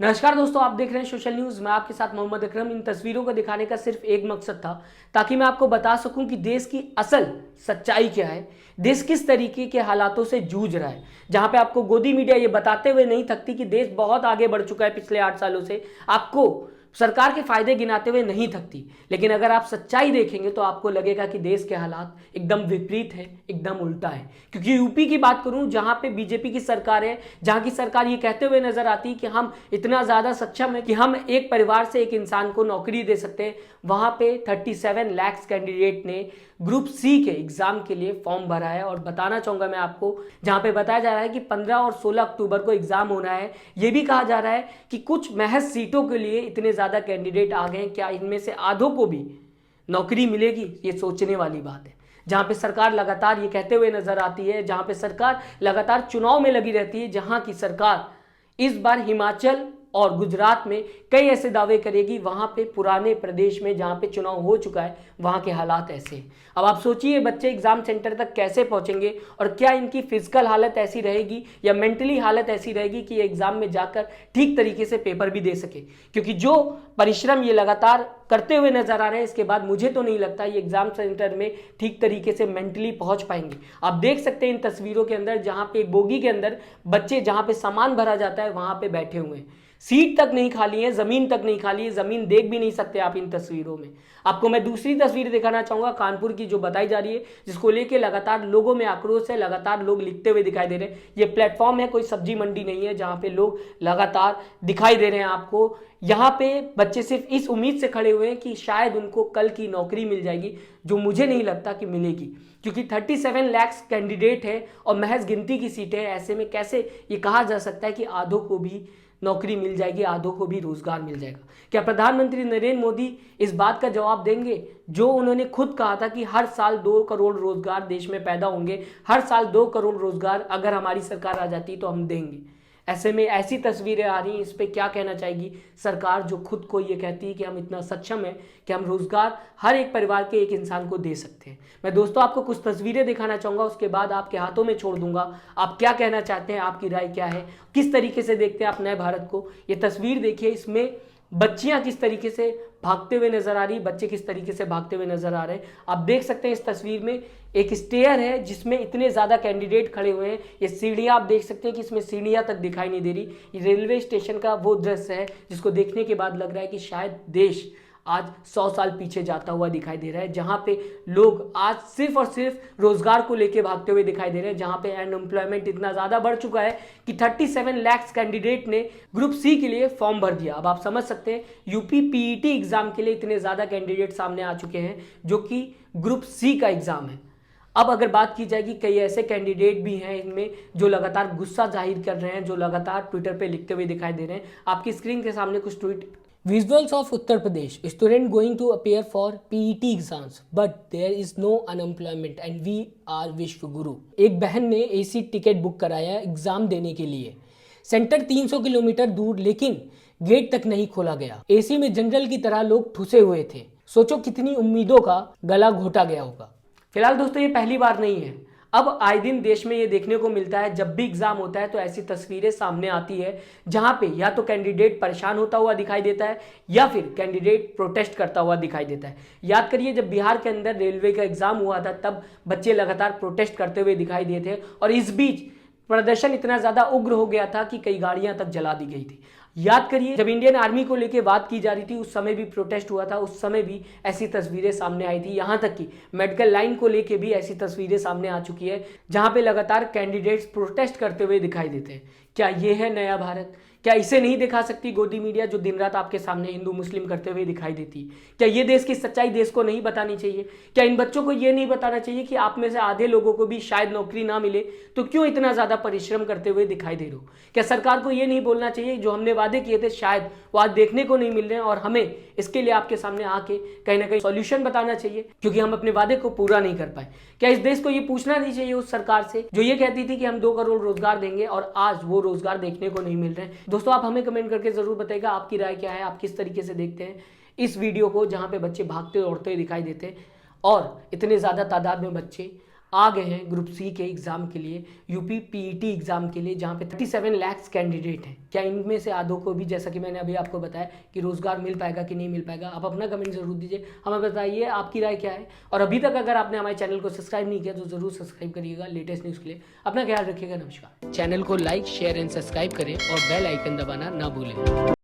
नमस्कार दोस्तों, आप देख रहे हैं सोशल न्यूज। मैं आपके साथ मोहम्मद अकरम। इन तस्वीरों को दिखाने का सिर्फ एक मकसद था ताकि मैं आपको बता सकूं कि देश की असल सच्चाई क्या है, देश किस तरीके के हालातों से जूझ रहा है। जहां पे आपको गोदी मीडिया ये बताते हुए नहीं थकती कि देश बहुत आगे बढ़ चुका है पिछले 8 सालों से, आपको सरकार के फायदे गिनाते हुए नहीं थकती। लेकिन अगर आप सच्चाई देखेंगे तो आपको लगेगा कि देश के हालात एकदम विपरीत है, एकदम उल्टा है। क्योंकि यूपी की बात करूं, जहां पे बीजेपी की सरकार है, जहां की सरकार ये कहते हुए नजर आती है कि हम इतना ज्यादा सक्षम है कि हम एक परिवार से एक इंसान को नौकरी दे सकते हैं, वहां पे 37 लाख कैंडिडेट ने ग्रुप सी के एग्जाम के लिए फॉर्म भरा है। और बताना चाहूंगा मैं आपको, जहां पे बताया जा रहा है कि 15 और 16 अक्टूबर को एग्जाम होना है। यह भी कहा जा रहा है कि कुछ महज सीटों के लिए इतने ज्यादा कैंडिडेट आ गए, क्या इनमें से आधों को भी नौकरी मिलेगी? ये सोचने वाली बात है। जहां पे सरकार लगातार ये कहते हुए नजर आती है, जहां पे सरकार लगातार चुनाव में लगी रहती है, जहां की सरकार इस बार हिमाचल और गुजरात में कई ऐसे दावे करेगी, वहां पे पुराने प्रदेश में जहां पे चुनाव हो चुका है वहां के हालात ऐसे हैं। अब आप सोचिए, बच्चे एग्जाम सेंटर तक कैसे पहुंचेंगे और क्या इनकी फिजिकल हालत ऐसी रहेगी या मेंटली हालत ऐसी रहेगी कि ये एग्जाम में जाकर ठीक तरीके से पेपर भी दे सके। क्योंकि जो परिश्रम ये लगातार करते हुए नजर आ रहे हैं, इसके बाद मुझे तो नहीं लगता ये एग्जाम सेंटर में ठीक तरीके से मेंटली पहुंच पाएंगे। आप देख सकते हैं इन तस्वीरों के अंदर, जहां पे एक बोगी के अंदर बच्चे, जहां पे सामान भरा जाता है, वहां पे बैठे हुए हैं। सीट तक नहीं खाली है, जमीन तक नहीं खाली है, जमीन देख भी नहीं सकते आप इन तस्वीरों में। आपको मैं दूसरी तस्वीर दिखाना चाहूंगा कानपुर की, जो बताई जा रही है, जिसको लेके लगातार लोगों में आक्रोश है, लगातार लोग लिखते हुए दिखाई दे रहे हैं। ये प्लेटफॉर्म है, कोई सब्जी मंडी नहीं है, जहां पे लोग लगातार दिखाई दे रहे हैं आपको। यहाँ पे बच्चे सिर्फ इस उम्मीद से खड़े हुए हैं कि शायद उनको कल की नौकरी मिल जाएगी, जो मुझे नहीं लगता कि मिलेगी। क्योंकि 37 लाख कैंडिडेट है और महज गिनती की सीटें हैं। ऐसे में कैसे ये कहा जा सकता है कि आधों को भी नौकरी मिल जाएगी, आधों को भी रोजगार मिल जाएगा? क्या प्रधानमंत्री नरेंद्र मोदी इस बात का जवाब देंगे जो उन्होंने खुद कहा था कि हर साल 2 करोड़ रोजगार देश में पैदा होंगे, हर साल 2 करोड़ रोजगार अगर हमारी सरकार आ जाती तो हम देंगे? ऐसे में ऐसी तस्वीरें आ रही हैं, इस पे क्या कहना चाहेगी सरकार, जो खुद को ये कहती है कि हम इतना सक्षम है कि हम रोजगार हर एक परिवार के एक इंसान को दे सकते हैं? मैं दोस्तों आपको कुछ तस्वीरें दिखाना चाहूंगा, उसके बाद आपके हाथों में छोड़ दूंगा। आप क्या कहना चाहते हैं, आपकी राय क्या है, किस तरीके से देखते हैं आप नए भारत को? ये तस्वीर देखिए, इसमें बच्चियां किस तरीके से भागते हुए नजर आ रही, बच्चे किस तरीके से भागते हुए नजर आ रहे हैं। आप देख सकते हैं इस तस्वीर में एक स्टेयर है जिसमें इतने ज्यादा कैंडिडेट खड़े हुए हैं। ये सीढ़ियां आप देख सकते हैं कि इसमें सीढ़ियां तक दिखाई नहीं दे रही। ये रेलवे स्टेशन का वो दृश्य है जिसको देखने के बाद लग रहा है कि शायद देश आज 100 साल पीछे जाता हुआ दिखाई दे रहा है, जहां पे लोग आज सिर्फ और सिर्फ रोजगार को लेकर भागते हुए दिखाई दे रहे हैं, जहां पे अनएम्प्लॉयमेंट इतना ज्यादा बढ़ चुका है कि 37 लाख कैंडिडेट ने ग्रुप सी के लिए फॉर्म भर दिया। अब आप समझ सकते हैं यूपी पीईटी एग्जाम के लिए इतने ज्यादा कैंडिडेट सामने आ चुके हैं, जो कि ग्रुप सी का एग्जाम है। अब अगर बात की जाएगी, कई ऐसे कैंडिडेट भी हैं इनमें जो लगातार गुस्सा जाहिर कर रहे हैं, जो लगातार ट्विटर पे लिखते हुए दिखाई दे रहे हैं। आपकी स्क्रीन के सामने कुछ tweet. Visuals of Uttar Pradesh. Student going to appear for PET exams, but there is no unemployment and we are Vishwaguru. एक बहन ने AC टिकट बुक कराया एग्जाम देने के लिए। सेंटर 300 किलोमीटर दूर, लेकिन गेट तक नहीं खोला गया। AC में जनरल की तरह लोग ठुसे हुए थे। सोचो कितनी उम्मीदों का गला घोटा गया होगा। फिलहाल दोस्तों ये पहली बार नहीं है। अब आए दिन देश में ये देखने को मिलता है, जब भी एग्जाम होता है तो ऐसी तस्वीरें सामने आती है जहां पे या तो कैंडिडेट परेशान होता हुआ दिखाई देता है या फिर कैंडिडेट प्रोटेस्ट करता हुआ दिखाई देता है। याद करिए, जब बिहार के अंदर रेलवे का एग्जाम हुआ था तब बच्चे लगातार प्रोटेस्ट करते हुए दिखाई दिए थे, और इस बीच प्रदर्शन इतना ज्यादा उग्र हो गया था कि कई गाड़ियां तक जला दी गई थी। याद करिए, जब इंडियन आर्मी को लेकर बात की जा रही थी उस समय भी प्रोटेस्ट हुआ था, उस समय भी ऐसी तस्वीरें सामने आई थी। यहां तक कि मेडिकल लाइन को लेकर भी ऐसी तस्वीरें सामने आ चुकी है, जहां पे लगातार कैंडिडेट्स प्रोटेस्ट करते हुए दिखाई देते हैं। क्या ये है नया भारत? क्या इसे नहीं दिखा सकती गोदी मीडिया, जो दिन रात आपके सामने हिंदू मुस्लिम करते हुए दिखाई देती? क्या ये देश की सच्चाई देश को नहीं बतानी चाहिए? क्या इन बच्चों को ये नहीं बताना चाहिए कि आप में से आधे लोगों को भी शायद नौकरी ना मिले, तो क्यों इतना ज्यादा परिश्रम करते हुए दिखाई दे रहे हो? क्या सरकार को ये नहीं बोलना चाहिए जो हमने वादे किए थे शायद वो आज देखने को नहीं मिल रहे हैं, और हमें इसके लिए आपके सामने आके कहीं ना कहीं सॉल्यूशन बताना चाहिए, क्योंकि हम अपने वादे को पूरा नहीं कर पाए? क्या इस देश को ये पूछना नहीं चाहिए उस सरकार से जो ये कहती थी कि हम 2 करोड़ रोजगार देंगे और आज वो रोजगार देखने को नहीं मिल रहे हैं? दोस्तों आप हमें कमेंट करके जरूर बताइएगा आपकी राय क्या है, आप किस तरीके से देखते हैं इस वीडियो को, जहां पे बच्चे भागते दौड़ते दिखाई देते हैं और इतने ज्यादा तादाद में बच्चे आ गए हैं ग्रुप सी के एग्ज़ाम के लिए, यूपी पीईटी एग्ज़ाम के लिए, जहां पे 37 लाख कैंडिडेट हैं। क्या इनमें से आधों को भी, जैसा कि मैंने अभी आपको बताया, कि रोज़गार मिल पाएगा कि नहीं मिल पाएगा? आप अपना कमेंट ज़रूर दीजिए, हमें बताइए आपकी राय क्या है। और अभी तक अगर आपने हमारे चैनल को सब्सक्राइब नहीं किया तो ज़रूर सब्सक्राइब करिएगा लेटेस्ट न्यूज़ के लिए। अपना ख्याल रखिएगा। नमस्कार। चैनल को लाइक, शेयर एंड सब्सक्राइब करें और बेल आइकन दबाना ना भूलें।